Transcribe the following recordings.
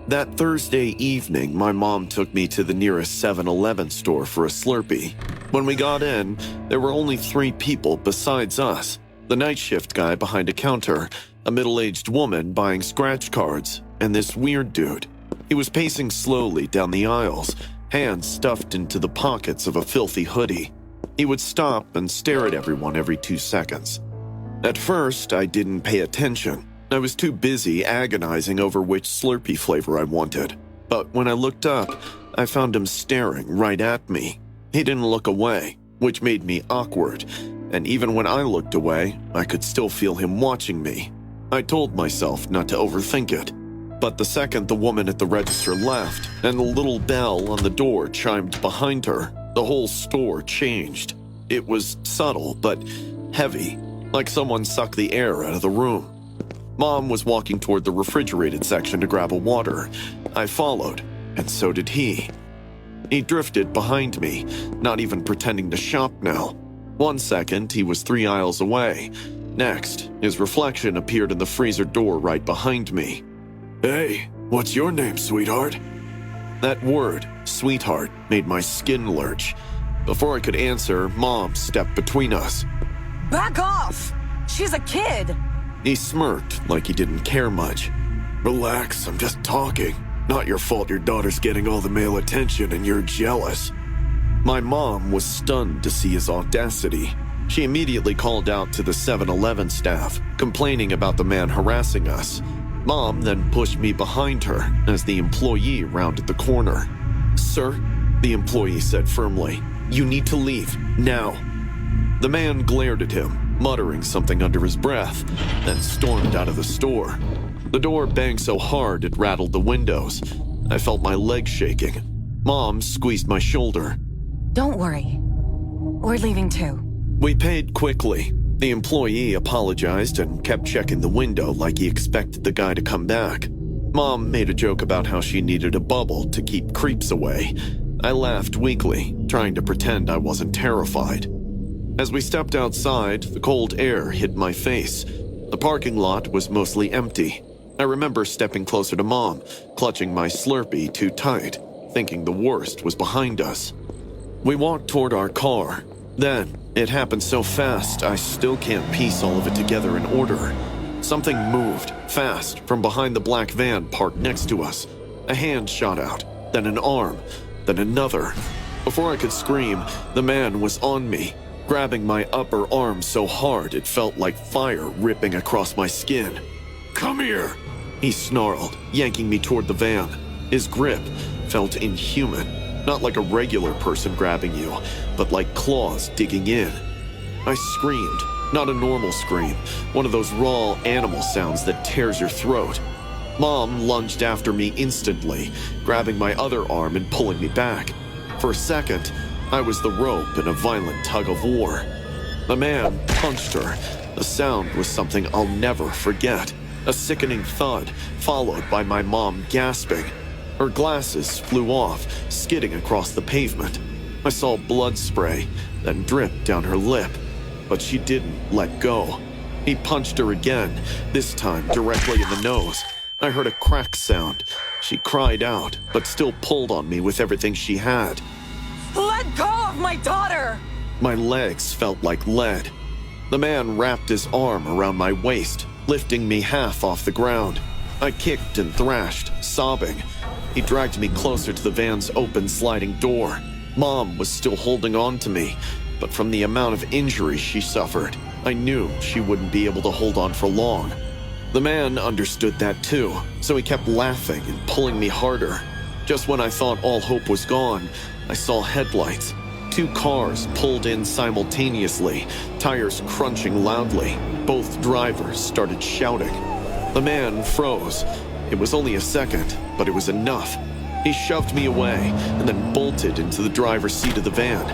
That Thursday evening, my mom took me to the nearest 7-Eleven store for a Slurpee. When we got in, there were only 3 people besides us. The night shift guy behind a counter, a middle-aged woman buying scratch cards, and this weird dude. He was pacing slowly down the aisles, hands stuffed into the pockets of a filthy hoodie. He would stop and stare at everyone every 2 seconds. At first, I didn't pay attention. I was too busy agonizing over which Slurpee flavor I wanted. But when I looked up, I found him staring right at me. He didn't look away, which made me awkward, and even when I looked away, I could still feel him watching me. I told myself not to overthink it. But the second the woman at the register left, and the little bell on the door chimed behind her, the whole store changed. It was subtle, but heavy, like someone sucked the air out of the room. Mom was walking toward the refrigerated section to grab a water. I followed, and so did he. He drifted behind me, not even pretending to shop now. 1 second, he was 3 aisles away. Next, his reflection appeared in the freezer door right behind me. "Hey, what's your name, sweetheart?" That word, sweetheart, made my skin lurch. Before I could answer, Mom stepped between us. Back off! She's a kid! He smirked like he didn't care much. "Relax, I'm just talking. Not your fault your daughter's getting all the male attention and you're jealous." My mom was stunned to see his audacity. She immediately called out to the 7-Eleven staff, complaining about the man harassing us. Mom then pushed me behind her as the employee rounded the corner. "Sir," the employee said firmly, "you need to leave, now." The man glared at him, muttering something under his breath, then stormed out of the store. The door banged so hard it rattled the windows. I felt my legs shaking. Mom squeezed my shoulder. Don't worry. We're leaving too. We paid quickly. The employee apologized and kept checking the window like he expected the guy to come back. Mom made a joke about how she needed a bubble to keep creeps away. I laughed weakly, trying to pretend I wasn't terrified. As we stepped outside, the cold air hit my face. The parking lot was mostly empty. I remember stepping closer to Mom, clutching my Slurpee too tight, thinking the worst was behind us. We walked toward our car. Then, it happened so fast, I still can't piece all of it together in order. Something moved, fast, from behind the black van parked next to us. A hand shot out, then an arm, then another. Before I could scream, the man was on me, grabbing my upper arm so hard it felt like fire ripping across my skin. "Come here," he snarled, yanking me toward the van. His grip felt inhuman, not like a regular person grabbing you, but like claws digging in. I screamed, not a normal scream, one of those raw animal sounds that tears your throat. Mom lunged after me instantly, grabbing my other arm and pulling me back. For a second, I was the rope in a violent tug of war. The man punched her. The sound was something I'll never forget. A sickening thud, followed by my mom gasping. Her glasses flew off, skidding across the pavement. I saw blood spray, then drip down her lip. But she didn't let go. He punched her again, this time directly in the nose. I heard a crack sound. She cried out, but still pulled on me with everything she had. Let go of my daughter! My legs felt like lead. The man wrapped his arm around my waist, lifting me half off the ground. I kicked and thrashed, sobbing. He dragged me closer to the van's open sliding door. Mom was still holding on to me, but from the amount of injury she suffered, I knew she wouldn't be able to hold on for long. The man understood that too, so he kept laughing and pulling me harder. Just when I thought all hope was gone, I saw headlights. 2 cars pulled in simultaneously, tires crunching loudly. Both drivers started shouting. The man froze. It was only a second, but it was enough. He shoved me away and then bolted into the driver's seat of the van.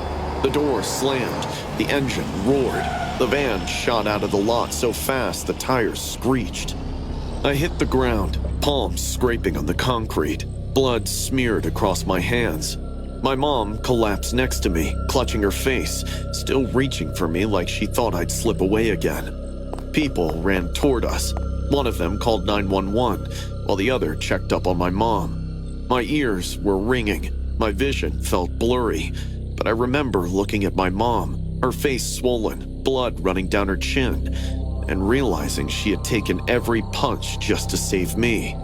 The door slammed. The engine roared. The van shot out of the lot so fast the tires screeched. I hit the ground, palms scraping on the concrete. Blood smeared across my hands. My mom collapsed next to me, clutching her face, still reaching for me like she thought I'd slip away again. People ran toward us. One of them called 911, while the other checked up on my mom. My ears were ringing, my vision felt blurry, but I remember looking at my mom, her face swollen, blood running down her chin, and realizing she had taken every punch just to save me.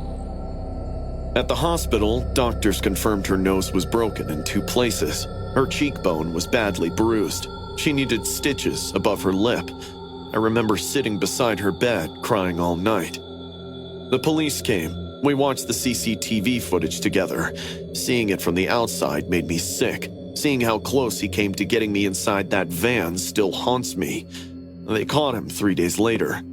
At the hospital, doctors confirmed her nose was broken in 2 places. Her cheekbone was badly bruised. She needed stitches above her lip. I remember sitting beside her bed, crying all night. The police came. We watched the CCTV footage together. Seeing it from the outside made me sick. Seeing how close he came to getting me inside that van still haunts me. They caught him 3 days later.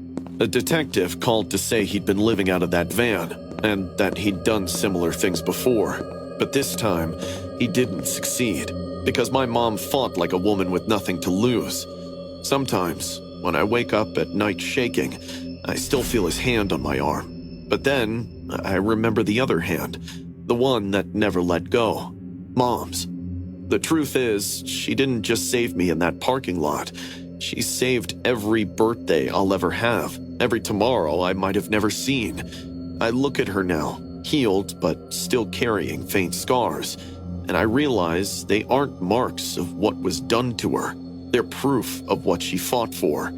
A detective called to say he'd been living out of that van, and that he'd done similar things before. But this time, he didn't succeed, because my mom fought like a woman with nothing to lose. Sometimes, when I wake up at night shaking, I still feel his hand on my arm. But then, I remember the other hand, the one that never let go. Mom's. The truth is, she didn't just save me in that parking lot. She saved every birthday I'll ever have, every tomorrow I might have never seen. I look at her now, healed but still carrying faint scars, and I realize they aren't marks of what was done to her. They're proof of what she fought for.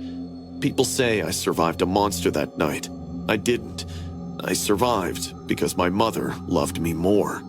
People say I survived a monster that night. I didn't. I survived because my mother loved me more.